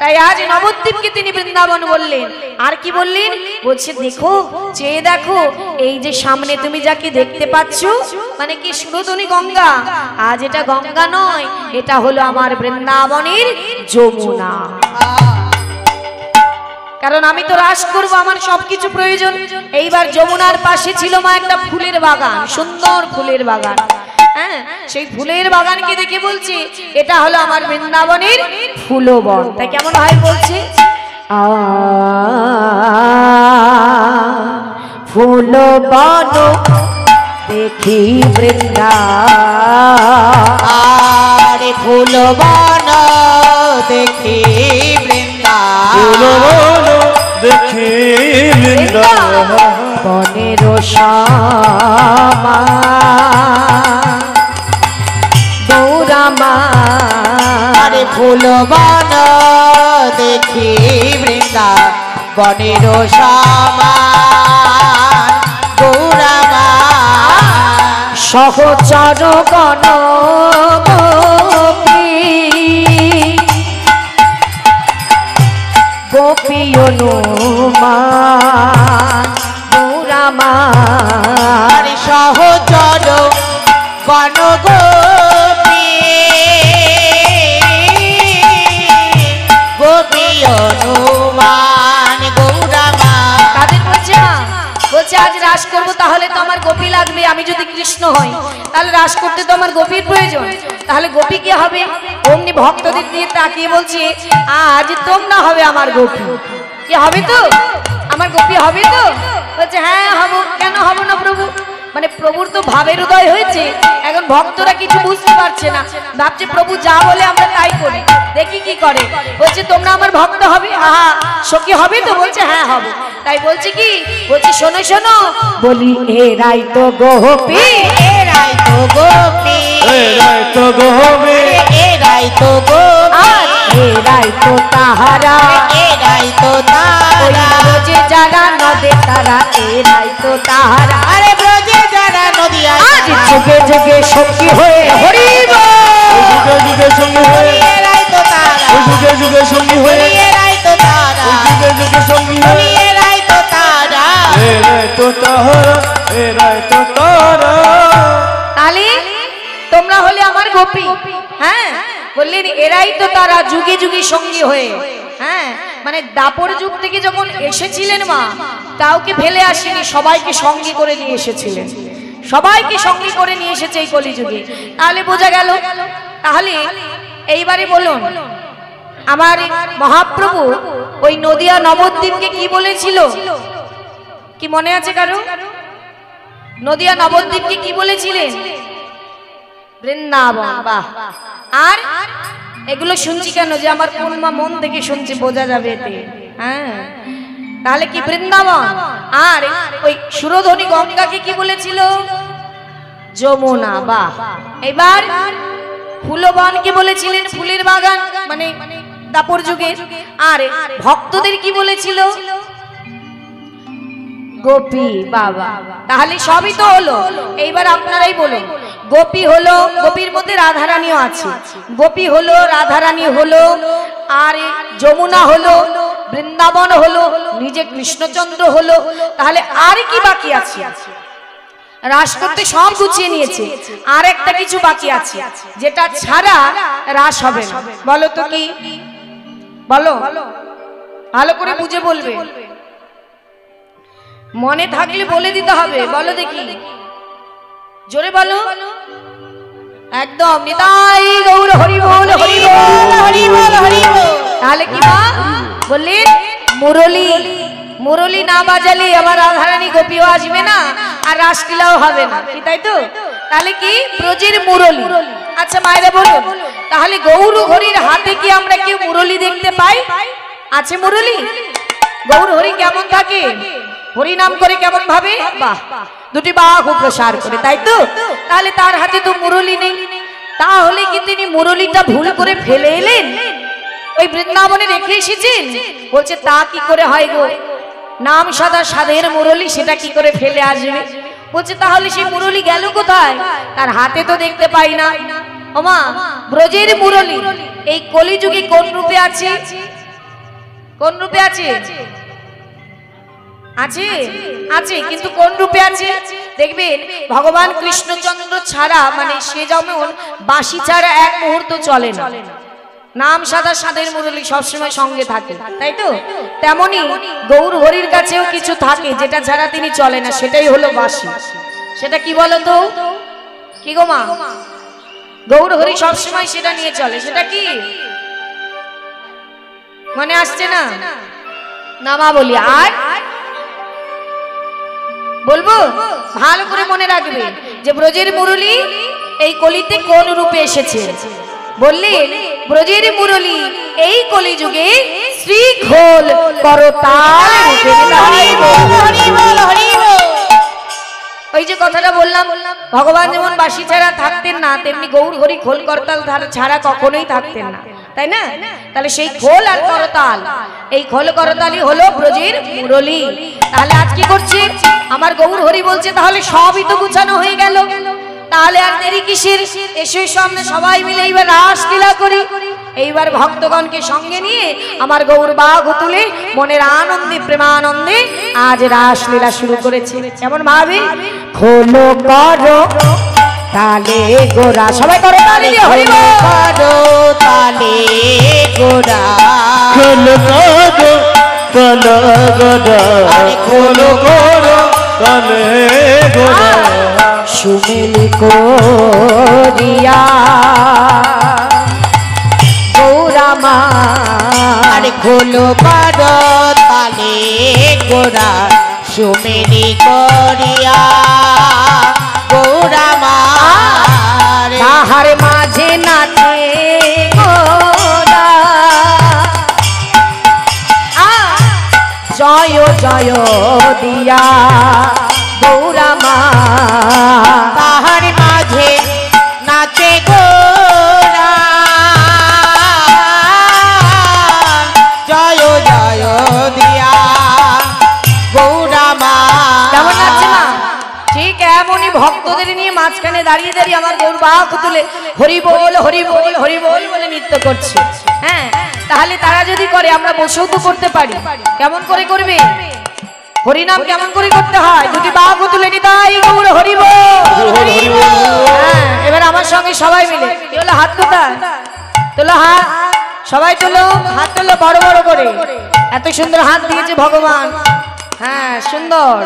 তাই আজ নবদ্বীপকে তিনি বৃন্দাবন বললেন। আর কি বললেন? বলছে দেখো, চেয়ে দেখো, এই যে সামনে তুমি যাকে দেখতে পাচ্ছ, মানে কি সুরধনী গঙ্গা, আজ এটা গঙ্গা নয়, এটা হলো আমার বৃন্দাবনের যমুনা। কারণ আমি তো রাস করবো, আমার সবকিছু প্রয়োজন। এইবার যমুনার পাশে ছিল মা একটা ফুলের বাগান, সুন্দর ফুলের বাগান। হ্যাঁ, সেই ফুলের বাগানকে দেখে বলছে এটা হলো আমার বৃন্দাবনের ফুলবন। তাই কেমন হয় বলছে, ফুলবন দেখি বৃন্দা, আরে ফুলবন দেখি বৃন্দা, ফুলবন দেখি বৃন্দা, বনের শ্যামা গৌরামা। আরে ফুলবন দেখি বৃন্দা, বনের শ্যামা গৌরামা। সহচর গণ গোপী অনুমান গৌরামা। আরে সহচর গণ গোপী, গোপী অনুমান গৌরামা। তাদের বলছে মা, বলছে আজ রাস করবো, তাহলে তো আমার গোপী লাগবে। আমি যদি কৃষ্ণ হই তাহলে রাস করতে তো আমার গোপীর প্রয়োজন, তাহলে গোপী কি হবে? অমনি ভক্তদের দিয়ে তাকিয়ে বলছে আজ তোমরা হবে আমার গোপী। কি হবে তো? আমার গোপী হবে তো? বলছে হ্যাঁ হব। কেন হব না প্রভু? মানে প্রভুর তো ভাবের উদয় হয়েছে, এখন ভক্তরা কিছু বুঝতে পারছে না, ভাবছে প্রভু যা বলে আমরা তাই করি, দেখি কি করে। বলছে তোমরা আমার ভক্ত হবে? আহা, সখী হবে তো? বলছে হ্যাঁ হব। তাই বলছে কি? বলছে শোনো শোনো, বলি এরাই তো গোপী, এরাই তো গোপী, এরাই তো গোপী, এরাই তো গোপী, আর এরাই তো তাহারা, এরাই তো ওই তারা। ব্রজে যারা নদে তারা, এরাই তো তাহারা। আরে ব্রজে যারা নদিয়ায় আজ যুগে যুগে সখী হয়ে হরিব, যুগে যুগে সঙ্গী হয়ে, এরাই তো তারা, যুগে যুগে সঙ্গী হয়ে, এরাই তো তারা, যুগে যুগে সঙ্গী হয়ে, এরাই তো তারা। এরাই তো তাহারা, এরাই তো তারা। তাহলে তোমরা হলে আমার গোপী। হ্যাঁ, বললেন এরাই তো তারা যুগে যুগে সঙ্গী হয়ে। হ্যাঁ, মানে দাপর যুগ থেকে যখন এসেছিলেন মা, কাউকে ফেলে আসেনি, সবাইকে সঙ্গী করে নিয়ে এসেছিলেন, সবাইকে সঙ্গী করে নিয়ে এসেছে এই কলিযুগে। তাহলে বোঝা গেল। তাহলে এইবারে বলুন, আমার মহাপ্রভু ওই নদিয়া নবদ্বীপকে কি বলেছিল? কি মনে আছে কারো? নদিয়া নবদ্বীপকে কি বলেছিলেন? বৃন্দাবন। বাহ। আর এগুলো শুনছি কেন? যে আমার কোন মা মন থেকে শুনছি, বোঝা যাবে এতে। হ্যাঁ, তাহলে কি বৃন্দাবন। আর ওই সুরধনী গঙ্গাকে কি বলেছিল? যমুনা। বাহ। এবার ফুলবন কি বলেছিলেন? ফুলের বাগান, মানে দাপর যুগে। আর ভক্তদের কি বলেছিল? গোপী। বাবা, তাহলে সবই তো হলো। এইবার আপনারাই বলুন, গোপী হলো, গোপীর মধ্যে রাধারানীও আছে, গোপী হলো, রাধারানী হলো, আর যমুনা হলো, বৃন্দাবন হলো, নিজে কৃষ্ণচন্দ্র হলো, তাহলে আর কি বাকি আছে? রাস করতে সব গুছিয়ে নিয়েছে, আর একটা কিছু বাকি আছে যেটা ছাড়া রাস হবে না। বলো তো কি? বলো, ভালো করে বুঝে বলবে, মনে থাকলে বলে দিতে হবে। বলো দেখি, জোরে বলো। একদম নিতাই গৌর হরি বল, হরি বল, হরি বল, হরি বল। তাহলে কি মা বললেন? মুরলী। মুরলী না বাজালে আমার রাধারানী গোপীও আসবে না, আর রাসলীলাও হবে না, কি তাই তো? তাহলে কি? ব্রজের মুরলী। আচ্ছা মায়েরা বলুন, তাহলে গৌর হরির হাতে কি আমরা কেউ মুরলী দেখতে পাই? আছে মুরলী? গৌর হরি কেমন থাকে? হরি নাম করে কেমন ভাবে? বাহ, দুটি বাহু প্রসার করে, তাই তো? তাহলে তার হাতে তো মুরলী নেই, তাহলে কি তিনি মুরলীটা ভুল করে ফেলে এলেন, ওই বৃন্দাবনে রেখে এসেছেন? বলছে তা কি করে হয় গো, নাম সাদা সাধের মুরলী, সেটা কি করে ফেলে আসবে? বলছে তাহলে সেই মুরলী গেল কোথায়? তার হাতে তো দেখতে পাই না। ওমা, ব্রজের মুরলী এই কলিযুগে কোন রূপে আছে? কোন রূপে আছে? আছে আছে, কিন্তু কোন রূপে আছে দেখবেন, ভগবান কৃষ্ণচন্দ্র ছাড়া মানে সে যেমন বাঁশি ছাড়া এক মুহূর্ত চলে না, নাম সাদা সাদের মুরলী সবসময় সঙ্গে থাকে, তাই তো তেমনি গৌর হরির কাছেও কিছু থাকে যেটা ছাড়া তিনি চলে না, সেটাই হলো বাঁশি। সেটা কি বলো তো, কি গো মা? গৌর হরি সবসময় সেটা নিয়ে চলে, সেটা কি মনে আসছে না? না মা বলি, আর বলবো ভালো করে মনে রাখবে যে ব্রজের মুরলী এই কলিতে কোন রূপে এসেছে। বললেন ব্রজের মুরলী এই কলিযুগে শ্রীঘোল করতাল রূপে। ওই যে কথাটা বললাম, ভগবান যেমন বাঁশি ছাড়া থাকতেন না, তেমনি গৌর হরি খোল করতাল ছাড়া কখনোই থাকতেন না, তাই না? তাহলে সেই খোল আর করতাল, এই খোল করতালই হলো ব্রজের মুরলী। তাহলে আজ কি করছে আমার গৌর হরি? বলছে তাহলে সবই তো গুছানো হয়ে গেল, তাহলে আর দেরি কিসের? এসে সামনে সবাই মিলে এইবার রাসলীলা করি। এইবার ভক্তগণকে সঙ্গে নিয়ে আমার গৌর বাঘ তুলে মনের আনন্দে প্রেমানন্দে আজ রাসলীলা শুরু করেছে। কেমন ভাবে? খোলো করো তালে গোরা, সবাই করো তালে দিয়ে হরি বল। করো তালে গোরা, খোলো করো তালে গোরা, খোলো করো তালে গোরা, সুমেলি করিয়া গৌরামা, আরে খোলো করো তালে গোরা, সুমেলি করিয়া গৌরা মার, তাহার মাঝে নাচে গোরা, জয় জয় দিয়া গৌরামা, তাহার মাঝে নাচে গোরা, জয় জয় দিয়া গৌরা মার। কেমন লাগছে না? ঠিক এমনই ভক্তদের নিয়ে মাঝখানে দাঁড়িয়ে দাঁড়িয়ে আমার গৌর বাঘ তুলে হরি বল হরি বল হরি বল বলে নৃত্য করছে। হ্যাঁ, তাহলে তারা যদি করে আমরা বসেও তো করতে পারি। কেমন করে করবে? হরিনাম কেমন করে করতে হয়? যদি বাঘ তুলে নিতাই গৌর হরি বল। হ্যাঁ, এবার আমার সঙ্গে সবাই মিলে তোলো হাত, কোথায় তোলো হাত, সবাই তোলো হাত, তোলো বড় বড় করে, এত সুন্দর হাত দিয়েছে ভগবান। হ্যাঁ সুন্দর,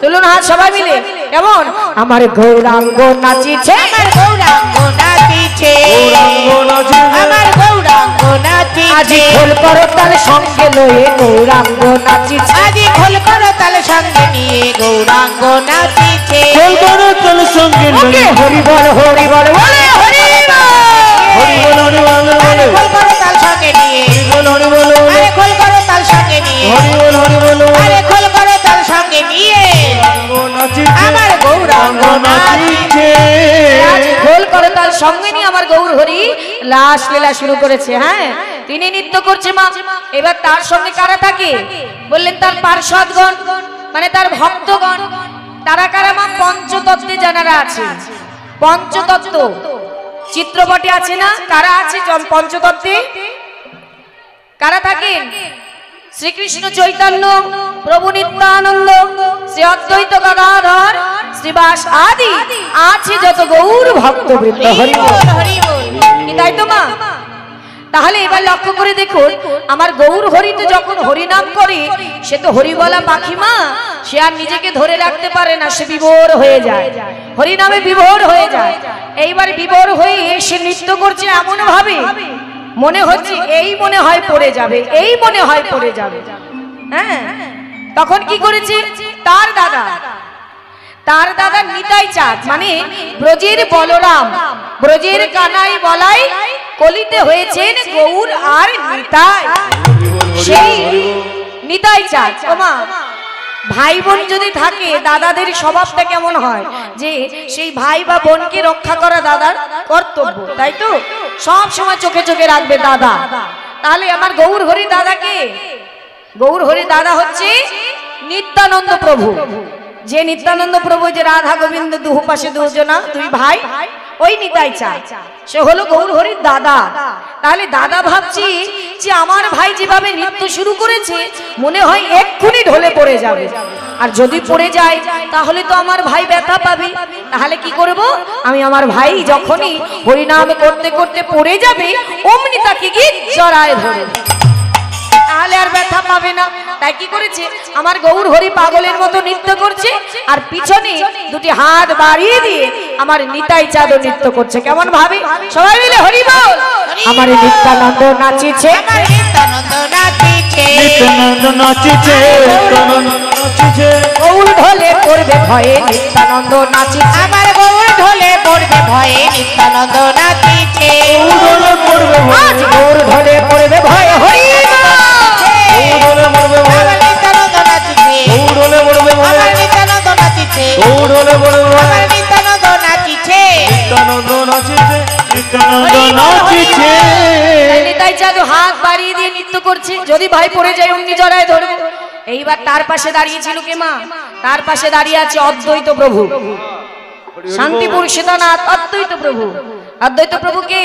তুলুন হাত সবাই মিলে। কেমন? আমার গৌরাঙ্গ নাচিছে, আমার গৌরাঙ্গ নাচিছে, গৌরাঙ্গ নাচিছে, আমার গৌরাঙ্গ নাচিছে, আজি খোল করতাল সঙ্গে লয়ে গৌরাঙ্গ নাচিছে, আজি খোল করতাল সঙ্গে নিয়ে গৌরাঙ্গ নাচিছে, খোল করো তালে সঙ্গে ওকে হরি বল হরি বল বলে হরি বল, হরি বল হরি বল আরে বলে, খোল করতাল সঙ্গে নিয়ে, বল হরি বল বলে, আরে খোল করতাল সঙ্গে নিয়ে, হরি বল বলে, আরে খোল করতাল সঙ্গে নিয়ে আমার গৌরাঙ্গ নাচিছে। আজ খোল করতাল সঙ্গে নিয়ে আমার গৌর হরি লাশ লীলা শুরু করেছে। হ্যাঁ, তিনি নৃত্য করছে মা। এবার তার সঙ্গে কারা থাকে? বললেন তার পার্শ্বদগণ, মানে তার ভক্তগণ। তারা কারা মা? পঞ্চতত্ত্বে যারা আছে, পঞ্চতত্ত্ব চিত্রপটে আছে না? কারা আছে পঞ্চতত্ত্বে? কারা থাকেন? শ্রীকৃষ্ণ চৈতন্য, প্রভু নিত্যানন্দ, শ্রী অদ্বৈত গদাধর, শ্রীবাস আদি আছে যত গৌর ভক্তবৃন্দ। হরি বল হরি বল। কি তাই তো মা? তাহলে এবার লক্ষ্য করে দেখুন, আমার গৌর হরি তো যখন হরিনাম করে, সে তো হরি বলা পাখি মা, সে আর নিজেকে ধরে রাখতে পারে না, সে বিভোর হয়ে যায়, হরিনামে বিভোর হয়ে যায়। এইবার বিভোর হয়ে সে নৃত্য করছে এমন ভাবে মনে হচ্ছে এই মনে হয় পড়ে যাবে, এই মনে হয় পড়ে যাবে। হ্যাঁ, তখন কি করেছে তার দাদা নিতাই চাঁদ, মানে ব্রজের বলরাম, ব্রজের কানাই বলাই কলিতে হয়েছেন গৌর আর নিতাই। সেই নিতাই চাঁদ, ওমা ভাই বোন যদি থাকে দাদাদের স্বভাবটা কেমন হয়, যে সেই ভাই বা বোনকে রক্ষা করা দাদার কর্তব্য, তাই তো সব সময় চোখে চোখে রাখবে দাদা। তাহলে আমার গৌর হরি দাদাকে, গৌর হরি দাদা হচ্ছে নিত্যানন্দ প্রভু। যে নিত্যানন্দ প্রভু, যে রাধা গোবিন্দ দুহু পাশে দুজনা, দুই ভাই, ওই নিতাই চাঁদ সে হলো গৌর হরির দাদা। তাহলে দাদা ভাবছি যে আমার ভাই যেভাবে নৃত্য শুরু করেছে মনে হয় এক্ষুনি ঢলে পড়ে যাবে, আর যদি পড়ে যায় তাহলে তো আমার ভাই ব্যথা পাবে। তাহলে কি করব আমি, আমার ভাই যখনই হরিনাম করতে করতে পড়ে যাবে অমনি তাকে গিয়ে জড়ায় ধরে, তাহলে আর ব্যথা পাবে না। তাই কি করেছে আমার গৌর হরি পাগলের মতো নৃত্য করছে, আর পিছনে দুটি হাত বাড়িয়ে দিয়ে আমার নিতাই চাঁদ নৃত্য করছে। কেমন ভাবে সবাই মিলে হরি বল। আমার নিত্যানন্দ নাচিছে, আমার নিত্যানন্দ নাচিছে, নিত্যানন্দ নাচিছে, নিত্যানন্দ নাচিছে, গৌর ঢলে পড়বে ভয়ে নিত্যানন্দ নাচিছে, আমার গৌর ঢলে পড়বে ভয়ে নিত্যানন্দ নাচিছে, গৌড়লে পড়বে ভয়ে, আজ গৌর ঢলে পড়বে ভয়ে হরি বল। গৌড়লে পড়বে ভয়ে, আমার নিত্যানন্দ নাচিছে, গৌড়লে পড়বে ভয়ে, আমার নিত্যানন্দ নাচিছে, গৌড়লে পড়বে ভয়ে, আমার নিত্যানন্দ নাচিছে, নিত্যানন্দ নাচিছে, নিত্যানন্দ নাচিছে। নিতাই চাঁদ হাত বাড়িয়ে দিয়ে নৃত্য করছে, যদি ভাই পড়ে যায় অমনি জড়ায় ধরবে। এইবার তার পাশে দাঁড়িয়েছিল কে মা, তার পাশে দাঁড়িয়ে আছে অদ্বৈত প্রভু, শান্তিপুর সীতানাথ অদ্বৈত প্রভু। অদ্বৈত প্রভু কে?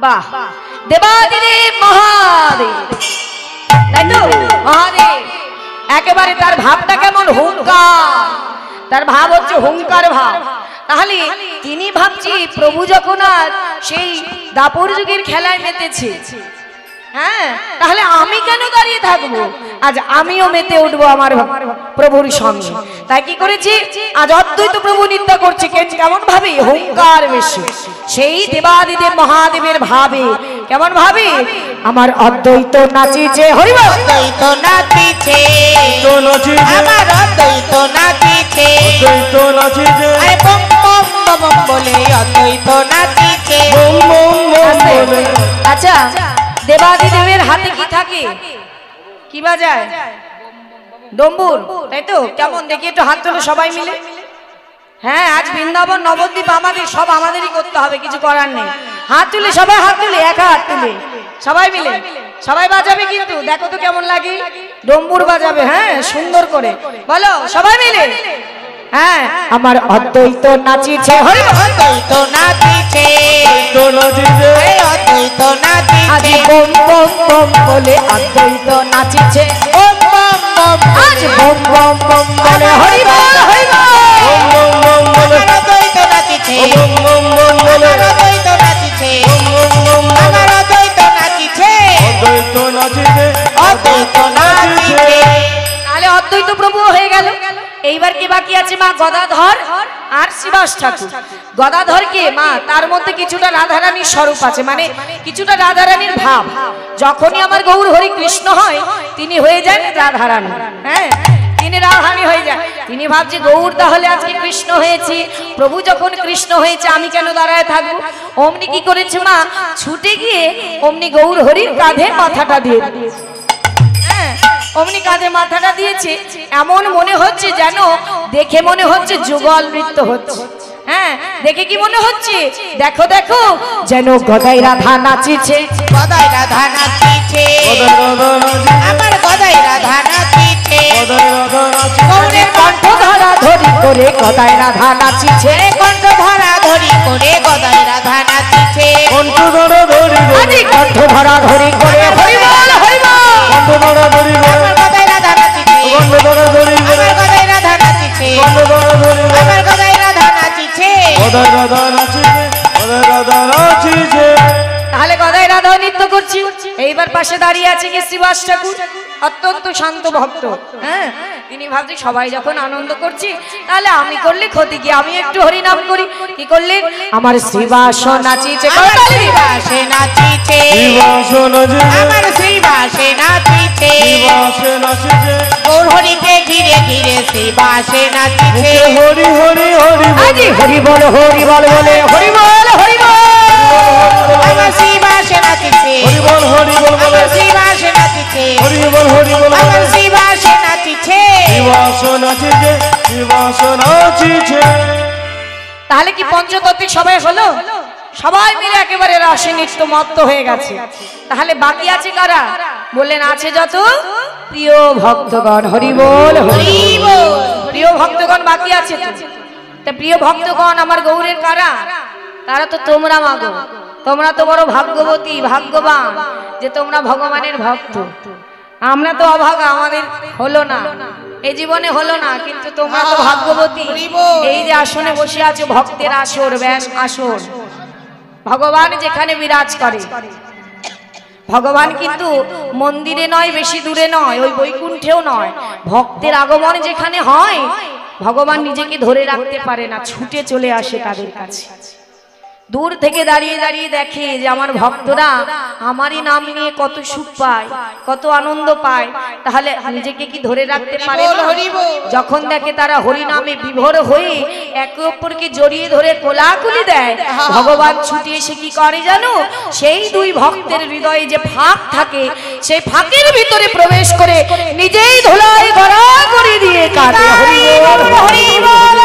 বাহ, দেবাদিদেব মহাদেব, তাই তো মহাদেব। একেবারে তার ভাবটা কেমন, হুঙ্কার, তার ভাব হচ্ছে হুঙ্কার ভাব। তাহলে তিনি ভাবছি প্রভু যখন আর সেই দাপর যুগের খেলায় মেতেছে, হ্যাঁ, তাহলে আমি কেন দাঁড়িয়ে থাকবো, আজ আমিও মেতে উঠবো আমার প্রভুর সঙ্গে। তাই কি করেছি আজ অদ্বৈত প্রভু নৃত্য করছে, কেমন ভাবে, হুঙ্কার বেশি, সেই দেবাদিদেব মহাদেবের ভাবে। কেমন ভাবে আমার অদ্বৈত নাচিছে হরি বল। অদ্বৈত নাচিছে, নাচিছে, আমার অদ্বৈত নাচিছে, অদ্বৈত নাচিছে, আরে বম বম বম বম বলে অদ্বৈত নাচিছে, বম বম বম বলে। আচ্ছা, দেবাদিদেবের হাতে কি থাকে, কি বাজায়? ডম্বুর, তাই তো? কেমন দেখি একটু হাত তোলো সবাই মিলে। হ্যাঁ, আজ বৃন্দাবন নবদ্বীপ আমাদের, সব আমাদেরই করতে হবে, কিছু করার নেই। হাত তুলে সবাই, হাত তুলে, একা হাত তুলে সবাই মিলে, সবাই বাজাবে কিন্তু, দেখো তো কেমন লাগে, ডম্বুর বাজাবে, হ্যাঁ সুন্দর করে বলো সবাই মিলে। হ্যাঁ, আমার অদ্বৈত নাচিছে হরি বল। অদ্বৈত নাচিছে, অদ্বৈত নাচিছে, আরে অদ্বৈত আজ নাচিছে, বম বম বম বলে অদ্বৈত নাচিছে, বম বম বম আজ বম বম বম বলে হরি বল হরি বল। বম বম বম বলে, আমার অদ্বৈত নাচিছে, বম বম বম বলে, আমার অদ্বৈত নাচিছে, বম বম বম বলে। আমার অদ্বৈত নাচিছে, অদ্বৈত নাচিছে, অদ্বৈত নাচিছে, তাহলে অদ্বৈত প্রভু হয়ে গেল। এইবার কি বাকি আছে মা, গদাধর আর শ্রীবাস ঠাকুর। গদাধর কে মা, তার মধ্যে কিছুটা রাধারানীর স্বরূপ আছে, মানে কিছুটা রাধারানীর ভাব। যখনই আমার গৌর হরি কৃষ্ণ হয় তিনি হয়ে যান রাধারানী, হ্যাঁ তিনি রাধারানী হয়ে যায়। তিনি ভাবছে গৌর তাহলে আজকে কৃষ্ণ হয়েছে, প্রভু যখন কৃষ্ণ হয়েছে আমি কেন দাঁড়ায় থাকবো। অমনি কি করেছে মা, ছুটে গিয়ে অমনি গৌর হরির কাঁধে মাথাটা দিয়ে দিয়েছে। অমনি কাঁধে মাথাটা দিয়েছে, এমন মনে হচ্ছে যেন, দেখে মনে হচ্ছে যুগল নৃত্য হচ্ছে। হ্যাঁ, দেখে কি মনে হচ্ছে, দেখো দেখো যেন গদাই রাধা নাচিছে, গদাই রাধা নাচিছে, গদাই রাধা নাচিছে, আমার গদাই রাধা নাচিছে, গদাই রাধা নাচিছে, গৌরের কণ্ঠ ধরা ধরি করে গদাই রাধা নাচিছে, কণ্ঠ ধরা ধরি করে গদাই রাধা নাচিছে, কণ্ঠ ধরা ধরি রে, আজি কণ্ঠ ধরা ধরি করে হরি বল হরি বল। কণ্ঠ ধরা ধরি রে, আমার গদাই রাধা নাচিছে, কণ্ঠ ধরা ধরি রে, আমার গদাই রাধা নাচিছে, কণ্ঠ ধরা ধরি রে, আমার গদাই রাধা নাচিছে, গদাই রাধা নাচিছে, গদাই রাধা নাচিছে। তাহলে গদাই রাধা নৃত্য করছি। এইবার পাশে দাঁড়িয়ে আছে কি শ্রীবাস ঠাকুর, অত্যন্ত শান্ত ভক্ত। হ্যাঁ, তিনি ভাবছে সবাই যখন আনন্দ করছি তাহলে আমি করলে ক্ষতি কি, আমি একটু হরি নাম করি। কি করলেন, আমার শ্রীবাস নাচিছে, আমার শ্রীবাসে নাচিছে, শ্রীবাস নাচিছে, আমার শ্রীবাসে নাচিছে, শ্রীবাস নাচিছে, গৌর হরিকে ঘিরে ঘিরে শ্রীবাসে নাচিছে, হরি হরি হরি আজি হরি বল বলে হরি বল হরি বল। আমার শ্রীবাসে নাচিছে, হরি বল হরি বল বলে, আমার শ্রীবাসে নাচিছে, হরি বল হরি বল আমার বলে, শ্রীবাসে নাচিছে, শ্রীবাস নাচিছে, শ্রীবাস নাচিছে। তাহলে কি পঞ্চতত্ত্বিক সবাই হলো, সবাই মিলে একেবারে রাসে নৃত্য মত্ত হয়ে গেছে। তাহলে বাকি আছে কারা, বললেন আছে যত প্রিয় ভক্তগণ হরি বল হরি হরি বল। প্রিয় ভক্তগণ বাকি আছে তো। তা প্রিয় ভক্তগণ আমার গৌরের কারা? তারা তো তোমরা মাগো। তোমরা তো বড় ভাগ্যবতী ভাগ্যবান যে তোমরা ভগবানের ভক্ত। আমরা তো অভাগা, আমাদের হলো না, এই জীবনে হলো না, কিন্তু তোমরা তো ভাগ্যবতী। এই যে আসনে বসে আছো, ভক্তের আসর, ব্যাস আসর, ভগবান যেখানে বিরাজ করে। ভগবান কিন্তু মন্দিরে নয়, বেশি দূরে নয়, ওই বৈকুণ্ঠেও নয়, ভক্তের আগমন যেখানে হয় ভগবান নিজেকে ধরে রাখতে পারে না, ছুটে চলে আসে তাদের কাছে। দূর থেকে দাঁড়িয়ে দাঁড়িয়ে দেখে যে আমার ভক্তরা আমারই নাম নিয়ে কত সুখ পায়, কত আনন্দ পায়, তাহলে নিজেকে কি ধরে রাখতে পারে না? যখন দেখে তারা হরি নামে বিভোর হয়ে একে অপরকে জড়িয়ে ধরে কোলাকুলি দেয়, ভগবান ছুটে এসে কি করে জানো? সেই দুই ভক্তের হৃদয়ে যে ফাঁক থাকে, সেই ফাঁকের ভিতরে প্রবেশ করে নিজেই ধুলায় গড়া করে দিয়ে কাঁদে হরি বল, হরি বল।